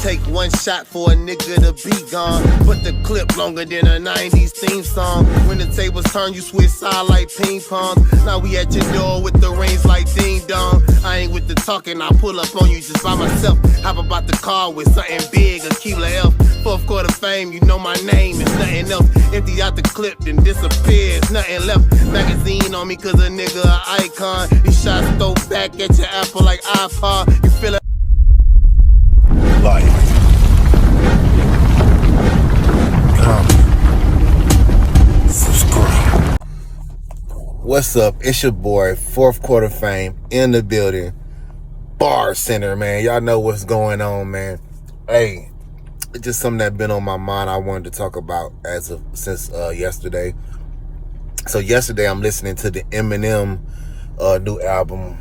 take one shot for a nigga to be gone. Put the clip longer than a 90s theme song. When the tables turn, you switch side like ping pong. Now we at your door with the rings like ding dong. I ain't with the talking, I pull up on you just by myself. Hop about the car with something big, a Keebler Elf. Fourth quarter fame, you know my name, it's nothing else. Empty out the clip, then disappears, nothing left. Magazine on me cause a nigga an icon. These shots throw back at your apple like iPod. You feel it? Like, subscribe. What's up? It's your boy, Fourth Quarter Fame, in the building. Bar Center, man. Y'all know what's going on, man. Hey, it's just something that's been on my mind I wanted to talk about since yesterday. So yesterday I'm listening to the Eminem new album,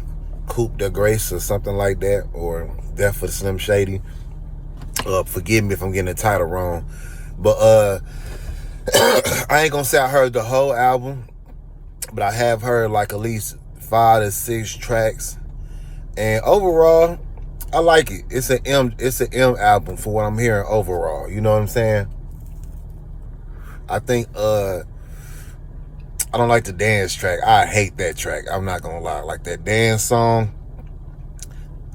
Coup de Grace or something like that, or Death for Slim Shady. Forgive me if I'm getting the title wrong. But I ain't gonna say I heard the whole album, but I have heard like at least 5 to 6 tracks. And overall, I like it. It's an M album for what I'm hearing overall. You know what I'm saying? I think I don't like the dance track. I hate that track. I'm not gonna lie. Like that dance song,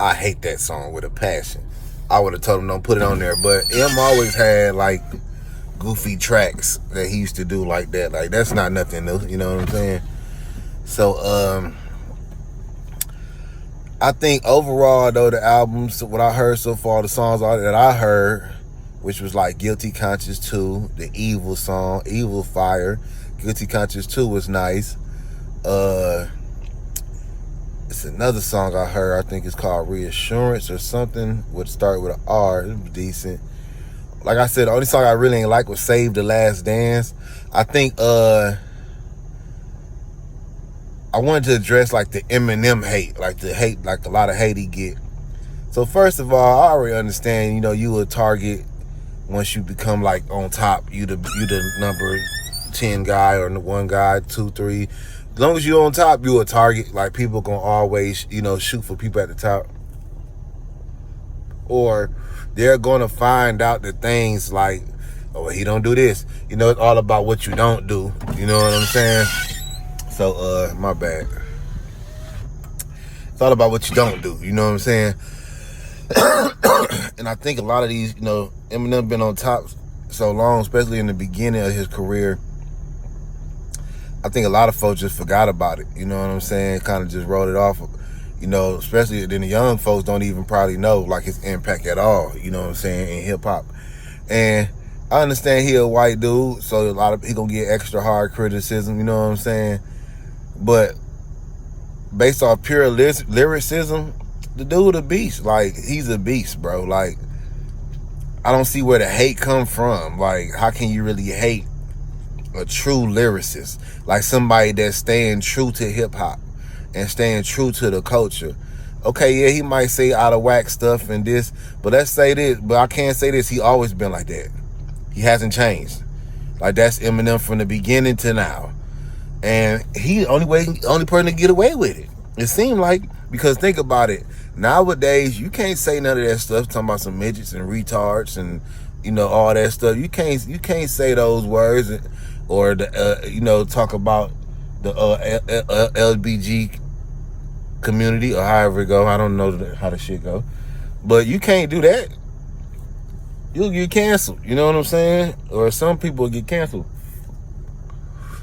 I hate that song with a passion. I would have told him don't put it on there. But M always had like goofy tracks that he used to do like that. Like that's not nothing new. You know what I'm saying? So I think overall though, the albums, what I heard so far, the songs that I heard, which was like Guilty Conscience 2, the Evil song, Evil Fire. Guilty Conscience 2 was nice. It's another song I heard, I think it's called Reassurance or something, would start with an R. It was decent. Like I said, the only song I really ain't like was Save the Last Dance. I think I wanted to address like the Eminem hate, like a lot of hate he get. So first of all, I already understand, you a target once you become like on top. You the number 10 guy or the 1 guy, 2, 3. As long as you're on top, you a target. Like people gonna always, shoot for people at the top. Or they're gonna find out the things like, oh, he don't do this. It's all about what you don't do. You know what I'm saying? So, my bad. It's all about what you don't do. You know what I'm saying? And I think a lot of these, Eminem been on top so long, especially in the beginning of his career. I think a lot of folks just forgot about it. You know what I'm saying? Kind of just wrote it off. Especially then the young folks don't even probably know like his impact at all. You know what I'm saying? In hip hop. And I understand he a white dude, so he gonna get extra hard criticism. You know what I'm saying? But based off pure lyricism, the dude a beast. Like, he's a beast, bro. Like, I don't see where the hate come from. Like, how can you really hate a true lyricist? Like somebody that's staying true to hip hop and staying true to the culture. Okay, yeah, he might say out of whack stuff and this, but let's say this, but I can't say this, he always been like that. He hasn't changed. Like, that's Eminem from the beginning to now. And he only person to get away with it. It seemed like, because think about it, nowadays you can't say none of that stuff, talking about some midgets and retards and all that stuff. You can't say those words or talk about the LBG community or however it go. I don't know how the shit go, but you can't do that. You'll get canceled. You know what I'm saying? Or some people get canceled.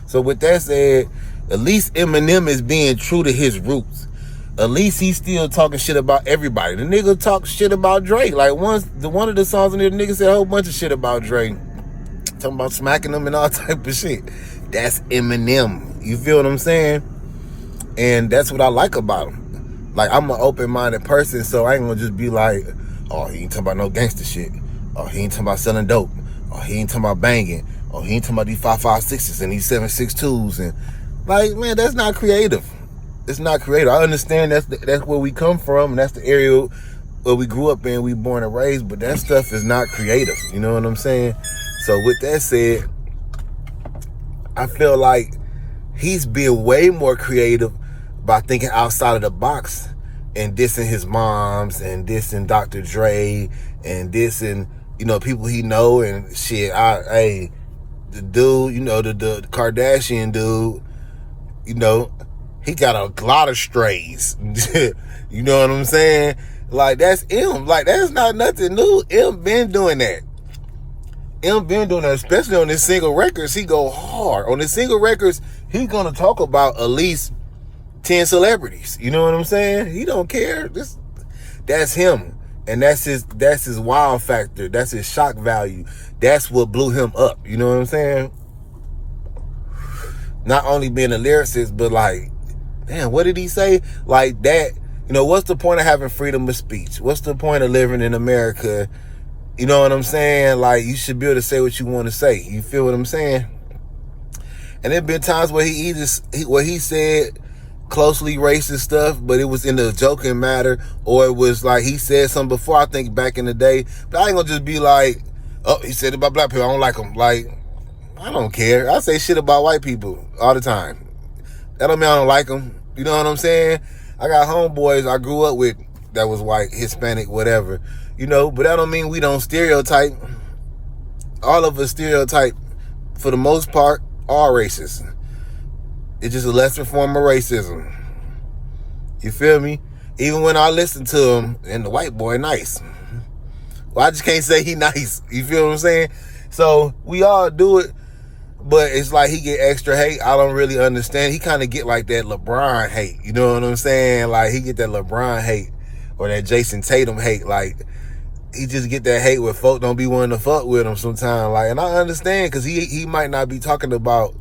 So with that said, at least Eminem is being true to his roots. At least he's still talking shit about everybody. The nigga talk shit about Drake. Like one of the songs in there, the nigga said a whole bunch of shit about Drake. Talking about smacking them and all type of shit. That's Eminem. You feel what I'm saying? And that's what I like about him. Like, I'm an open-minded person, so I ain't gonna just be like, oh, he ain't talking about no gangster shit. Oh, he ain't talking about selling dope. Oh, he ain't talking about banging. Oh, he ain't talking about these 5.56s and these 7.62s. And like, man, that's not creative. It's not creative. I understand that's where we come from, and that's the area where we grew up in, we born and raised, but that stuff is not creative. You know what I'm saying? So with that said, I feel like he's being way more creative by thinking outside of the box and dissing his moms and dissing Dr. Dre and dissing, you know, people he know and shit. Hey, the dude, you know, the Kardashian dude, you know, he got a lot of strays. You know what I'm saying? Like, that's him. Like, that's not nothing new. Him been doing that. Him been doing that, especially on his single records. He go hard. On his single records, he gonna talk about at least 10 celebrities. You know what I'm saying? He don't care. That's him. And that's his wow factor. That's his shock value. That's what blew him up. You know what I'm saying? Not only being a lyricist, but like, damn, what did he say? Like that, you know, what's the point of having freedom of speech? What's the point of living in America? You know what I'm saying? Like, you should be able to say what you want to say. You feel what I'm saying? And there been times where he said closely racist stuff, but it was in a joking matter, or it was like he said something before, I think back in the day. But I ain't gonna just be like, oh, he said it about black people, I don't like him. Like, I don't care. I say shit about white people all the time. That don't mean I don't like them. You know what I'm saying? I got homeboys I grew up with that was white, Hispanic, whatever. You know, but that don't mean we don't stereotype. All of us stereotype, for the most part, all races. It's just a lesser form of racism. You feel me? Even when I listen to him, and the white boy nice. Well, I just can't say he nice. You feel what I'm saying? So we all do it, but it's like he get extra hate. I don't really understand. He kind of get like that LeBron hate. You know what I'm saying? Like, he get that LeBron hate or that Jason Tatum hate. Like, he just get that hate where folk don't be wanting to fuck with him sometimes. Like, and I understand, because he might not be talking about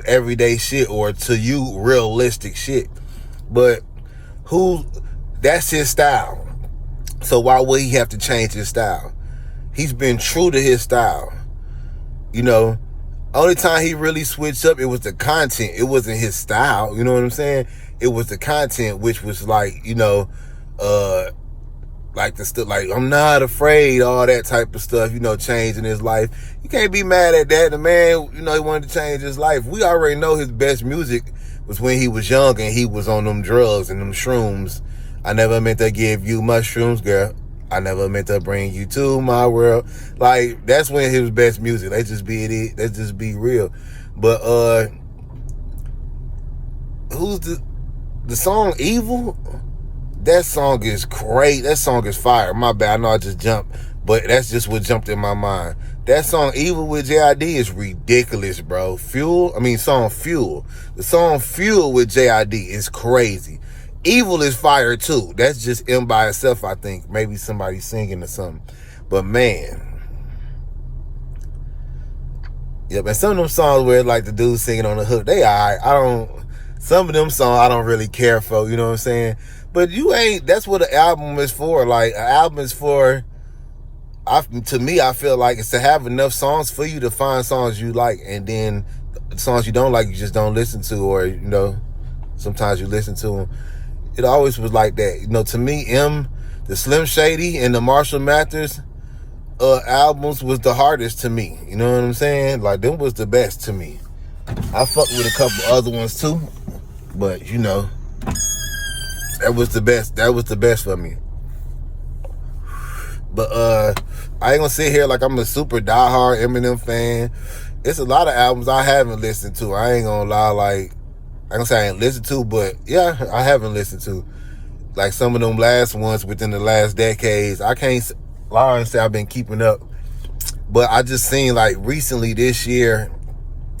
everyday shit or to you realistic shit, but that's his style. So why would he have to change his style? He's been true to his style. You know, only time he really switched up, it was the content. It wasn't his style. You know what I'm saying? It was the content, which was like, you know, like the stuff, like, I'm not afraid, all that type of stuff, you know, changing his life. You can't be mad at that. The man, you know, he wanted to change his life. We already know his best music was when he was young and he was on them drugs and them shrooms. I never meant to give you mushrooms, girl. I never meant to bring you to my world. Like, that's when his best music. Let's just be real. But who's the song Evil? That song is great. That song is fire. My bad. I know I just jumped, but that's just what jumped in my mind. That song Evil with JID is ridiculous, bro. Song Fuel. The song Fuel with JID is crazy. Evil is fire too. That's just him by itself, I think. Maybe somebody singing or something. But man. Yep, and some of them songs where like the dude singing on the hook, they alright. Some of them songs I don't really care for, you know what I'm saying? But that's what an album is for. Like, an album is for, to me, I feel like it's to have enough songs for you to find songs you like, and then the songs you don't like, you just don't listen to, or, you know, sometimes you listen to them. It always was like that. You know, to me, the Slim Shady and the Marshall Mathers albums was the hardest to me. You know what I'm saying? Like, them was the best to me. I fucked with a couple other ones too, but, you know, that was the best. That was the best for me. But I ain't gonna sit here like I'm a super diehard Eminem fan. It's a lot of albums I haven't listened to. I ain't gonna lie, like, I ain't gonna say I ain't listened to, but yeah, I haven't listened to. Like, some of them last ones within the last decades, I can't lie and say I've been keeping up. But I just seen, like, recently this year,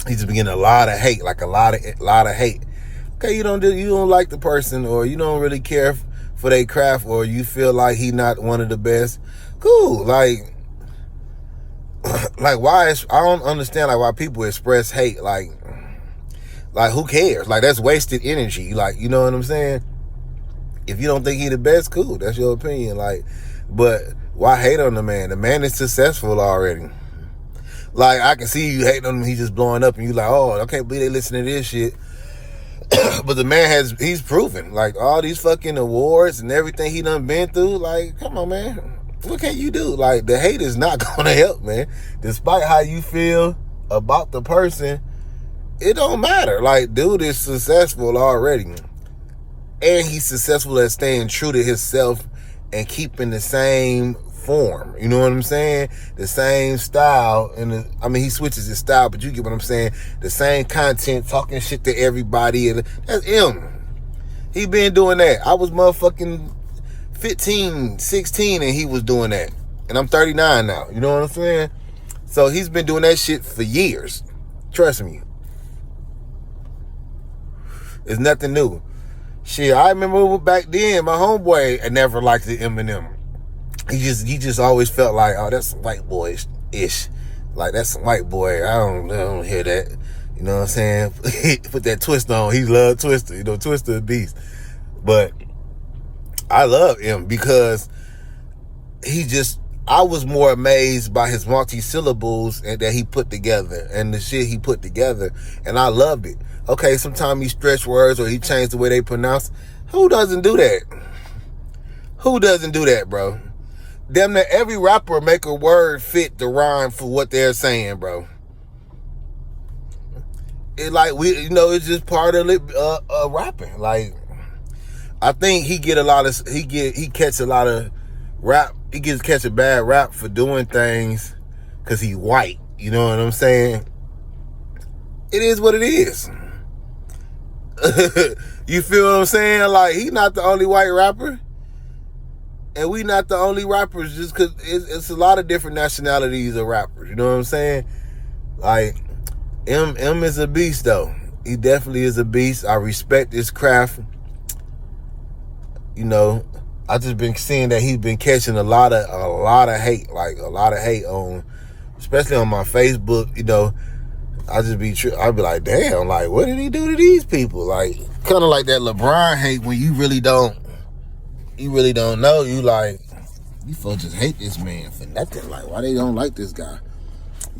he's been getting a lot of hate, like a lot of hate. Okay, you don't like the person, or you don't really care for their craft, or you feel like he not one of the best. Cool, like why I don't understand like why people express hate. Like who cares? Like, that's wasted energy. Like, you know what I'm saying? If you don't think he the best, cool, that's your opinion. Like, but why hate on the man? The man is successful already. Like, I can see you hating on him, he's just blowing up, and you like, oh, I can't believe they listen to this shit. But the man he's proven, like, all these fucking awards and everything he done been through, like, come on, man. What can you do? Like, the hate is not gonna help, man. Despite how you feel about the person, it don't matter. Like, dude is successful already. and he's successful at staying true to himself and keeping the same form. You know what I'm saying? The same style. And he switches his style, but you get what I'm saying. The same content, talking shit to everybody. And that's him. He been doing that. I was motherfucking 15, 16, and he was doing that. And I'm 39 now. You know what I'm saying? So he's been doing that shit for years. Trust me. It's nothing new. Shit, I remember back then, my homeboy had never liked the Eminem. He just always felt like, oh, that's white boy-ish. Like, that's some white boy. I don't hear that. You know what I'm saying? Put that twist on. He loved Twister. You know, Twister the beast. But I love him because I was more amazed by his multi-syllables that he put together and the shit he put together. And I loved it. Okay, sometimes he stretch words or he changed the way they pronounce. Who doesn't do that? Who doesn't do that, bro? Damn near every rapper make a word fit the rhyme for what they're saying, bro. It's like it's just part of rapping. Like, I think he catch a lot of rap. He catch a bad rap for doing things because he white. You know what I'm saying? It is what it is. You feel what I'm saying? Like, he not the only white rapper. And we not the only rappers, just because it's a lot of different nationalities of rappers. You know what I'm saying? Like, M is a beast, though. He definitely is a beast. I respect his craft. You know, I just been seeing that he's been catching a lot of hate, like a lot of hate on, especially on my Facebook. You know, I'd be like, damn, like, what did he do to these people? Like, kind of like that LeBron hate when you really don't know. You like, you folks just hate this man for nothing. Like, why they don't like this guy?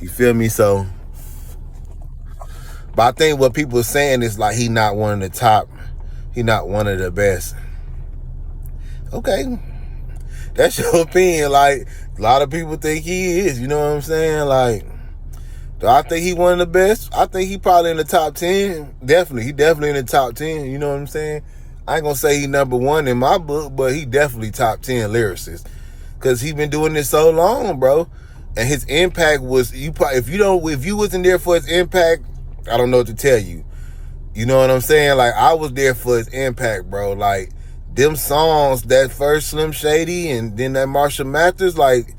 You feel me? So, but I think what people are saying is like he not one of the top. He not one of the best. Okay, that's your opinion. Like, a lot of people think he is. You know what I'm saying? Like, do I think he one of the best? I think he probably in the top 10. Definitely. He definitely in the top 10. You know what I'm saying? I ain't gonna say he number one in my book, but he definitely top 10 lyricist. Cause he been doing this so long, bro. And his impact was, if you wasn't there for his impact, I don't know what to tell you. You know what I'm saying? Like, I was there for his impact, bro. Like, them songs, that first Slim Shady and then that Marshall Mathers, like,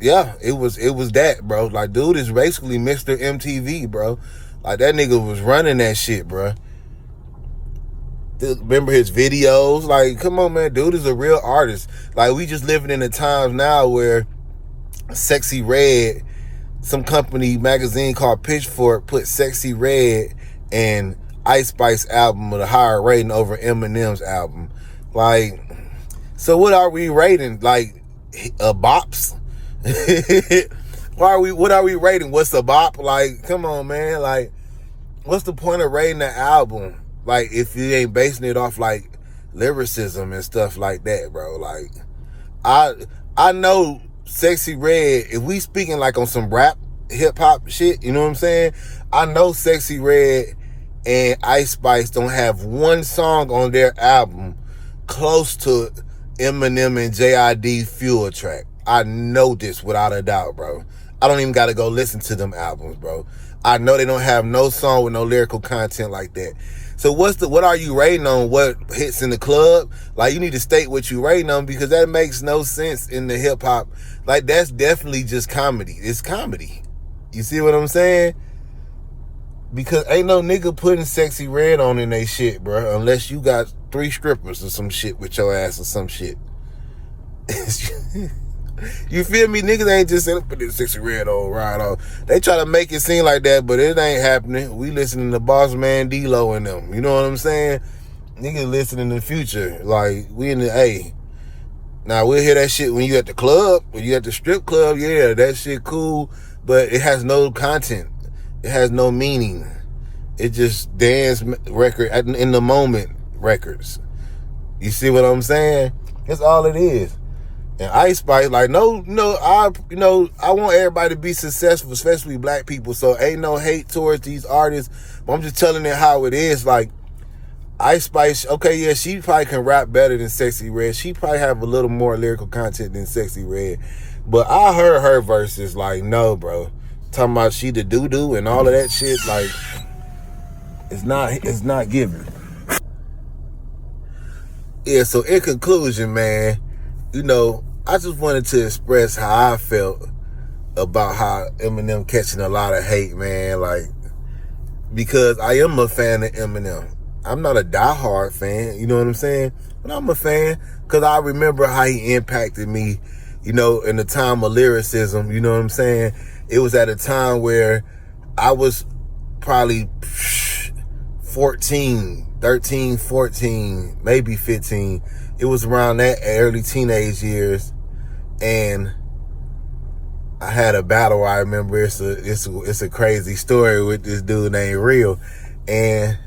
yeah, it was that, bro. Like, dude is basically Mr. MTV, bro. Like, that nigga was running that shit, bro. Remember his videos? Like, come on, man. Dude is a real artist. Like, we just living in the times now where Sexy Red, some magazine called Pitchfork, put Sexy Red and Ice Spice album with a higher rating over Eminem's album. Like, so what are we rating? Like, bops? What are we rating? What's a bop? Like, come on, man. Like, what's the point of rating the album? Like, if you ain't basing it off, like, lyricism and stuff like that, bro. Like, I know Sexy Red, if we speaking, like, on some rap, hip-hop shit, you know what I'm saying? I know Sexy Red and Ice Spice don't have one song on their album close to Eminem and J.I.D. Fuel track. I know this without a doubt, bro. I don't even got to go listen to them albums, bro. I know they don't have no song with no lyrical content like that. So what are you rating on what hits in the club? Like, you need to state what you rating on, because that makes no sense in the hip hop. Like, that's definitely just comedy. It's comedy. You see what I'm saying? Because ain't no nigga putting Sexy Red on in they shit, bro, unless you got 3 strippers or some shit with your ass or some shit. You feel me? Niggas ain't just saying, put this Sexy Red on, right on. They try to make it seem like that, but it ain't happening. We listening to Boss Man D-Lo and them. You know what I'm saying? Niggas listening in the future. Like, we in the A. Now, we'll hear that shit when you at the club, when you at the strip club. Yeah, that shit cool, but it has no content. It has no meaning. It just dance record in the moment records. You see what I'm saying? That's all it is. And Ice Spice, like, I want everybody to be successful, especially black people. So ain't no hate towards these artists. But I'm just telling it how it is. Like, Ice Spice, okay, yeah, she probably can rap better than Sexy Red. She probably have a little more lyrical content than Sexy Red. But I heard her verses like, no, bro. Talking about she the doo-doo and all of that shit, like, it's not given. Yeah, so in conclusion, man, you know, I just wanted to express how I felt about how Eminem catching a lot of hate, man, like, because I am a fan of Eminem. I'm not a diehard fan, you know what I'm saying? But I'm a fan because I remember how he impacted me, you know, in the time of lyricism, you know what I'm saying? It was at a time where I was probably 13, 14, maybe 15. It was around that early teenage years. And I had a battle. I remember it's a crazy story with this dude named Real. And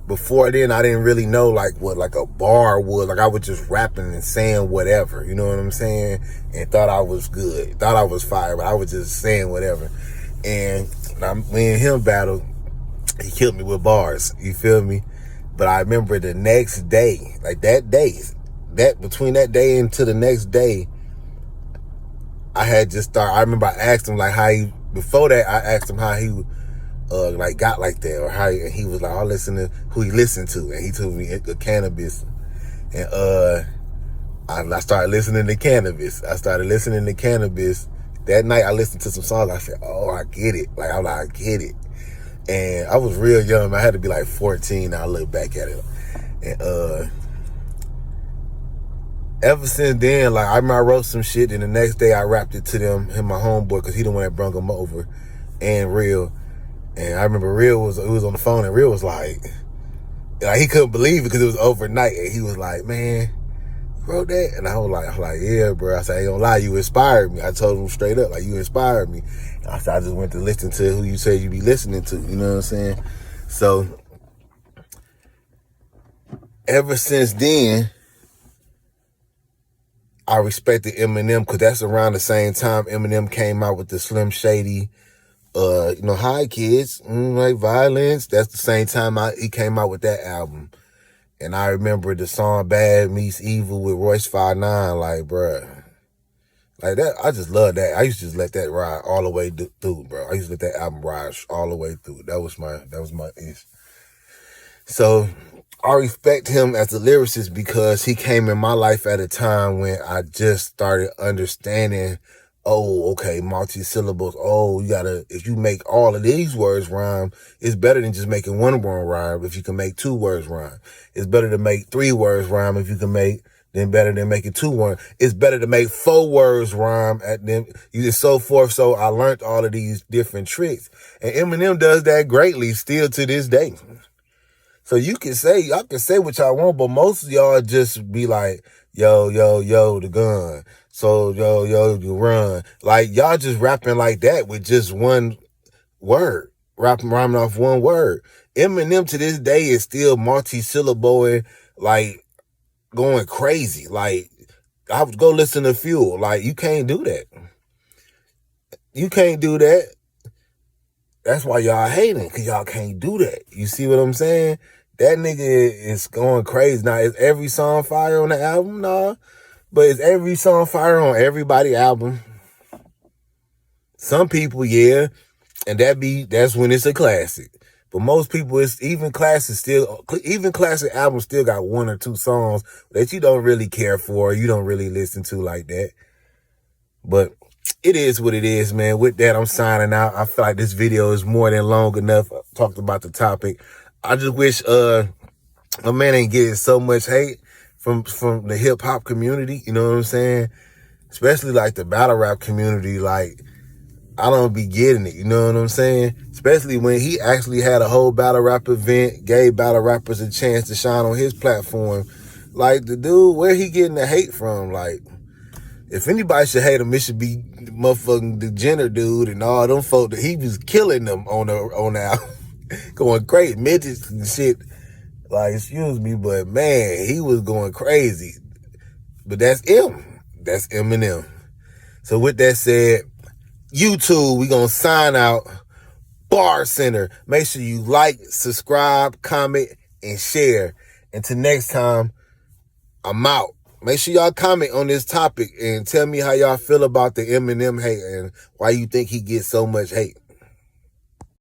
before then, I didn't really know like what like a bar was. Like I was just rapping and saying whatever, you know what I'm saying? And thought I was good, thought I was fire, but I was just saying whatever. And me and him battled. He killed me with bars, you feel me? But I remember the next day, like that between that day into the next day, I had just started. I remember I asked him like how he, before that, I asked him how he like got like that, or how he was like, I listen to who he listened to, and he told me Cannabis, and I started listening to Cannabis. That night I listened to some songs. I said, oh, I get it. Like I'm like, I get it. And I was real young. I had to be like 14. I look back at it, and ever since then, like I remember I wrote some shit, and the next day I rapped it to them, him, my homeboy, because he the one that brung him over, and Real. And I remember Real was on the phone, and Real was like he couldn't believe it because it was overnight, and he was like, man, you wrote that? And I was like, yeah, bro. I said, I ain't gonna lie, you inspired me. I told him straight up, like, you inspired me. And I said, I just went to listen to who you said you be listening to, you know what I'm saying? So ever since then, I respected Eminem because that's around the same time Eminem came out with the Slim Shady, you know, Hi Kids, like Violence. That's the same time he came out with that album. And I remember the song Bad Meets Evil with Royce 5'9", like, bruh. Like that, I just love that. I used to just let that ride all the way through, bro. I used to let that album ride all the way through. That was my ish. So I respect him as a lyricist because he came in my life at a time when I just started understanding, oh, okay, multi-syllables. Oh, if you make all of these words rhyme, it's better than just making one word rhyme if you can make two words rhyme. It's better to make 3 words rhyme if you can make, then better than making 2 words. It's better to make 4 words rhyme at them, and so forth. So I learned all of these different tricks. And Eminem does that greatly still to this day. So y'all can say what y'all want, but most of y'all just be like, yo, the gun. So, yo, you run. Like, y'all just rapping like that with just one word. Rhyming off one word. Eminem to this day is still multi-syllable and, like, going crazy. Like, I would go listen to Fuel. Like, you can't do that. You can't do that. That's why y'all hating, because y'all can't do that. You see what I'm saying? That nigga is going crazy. Now, is every song fire on the album? Nah. But is every song fire on everybody's album? Some people, yeah. And that's when it's a classic. But most people, even classic albums still got 1 or 2 songs that you don't really care for, you don't really listen to like that. But it is what it is, man. With that, I'm signing out. I feel like this video is more than long enough. I talked about the topic. I just wish my man ain't getting so much hate from the hip hop community. You know what I'm saying? Especially like the battle rap community. Like, I don't be getting it. You know what I'm saying? Especially when he actually had a whole battle rap event, gave battle rappers a chance to shine on his platform. Like, the dude, where he getting the hate from? Like, if anybody should hate him, it should be motherfucking the Jenner dude and all them folk that he was killing them on the album. Going crazy, midgets and shit. Like, excuse me, but man, he was going crazy. But that's Eminem. So with that said, YouTube, we gonna sign out. Bar Center. Make sure you like, subscribe, comment, and share. Until next time, I'm out. Make sure y'all comment on this topic and tell me how y'all feel about the Eminem hate and why you think he gets so much hate.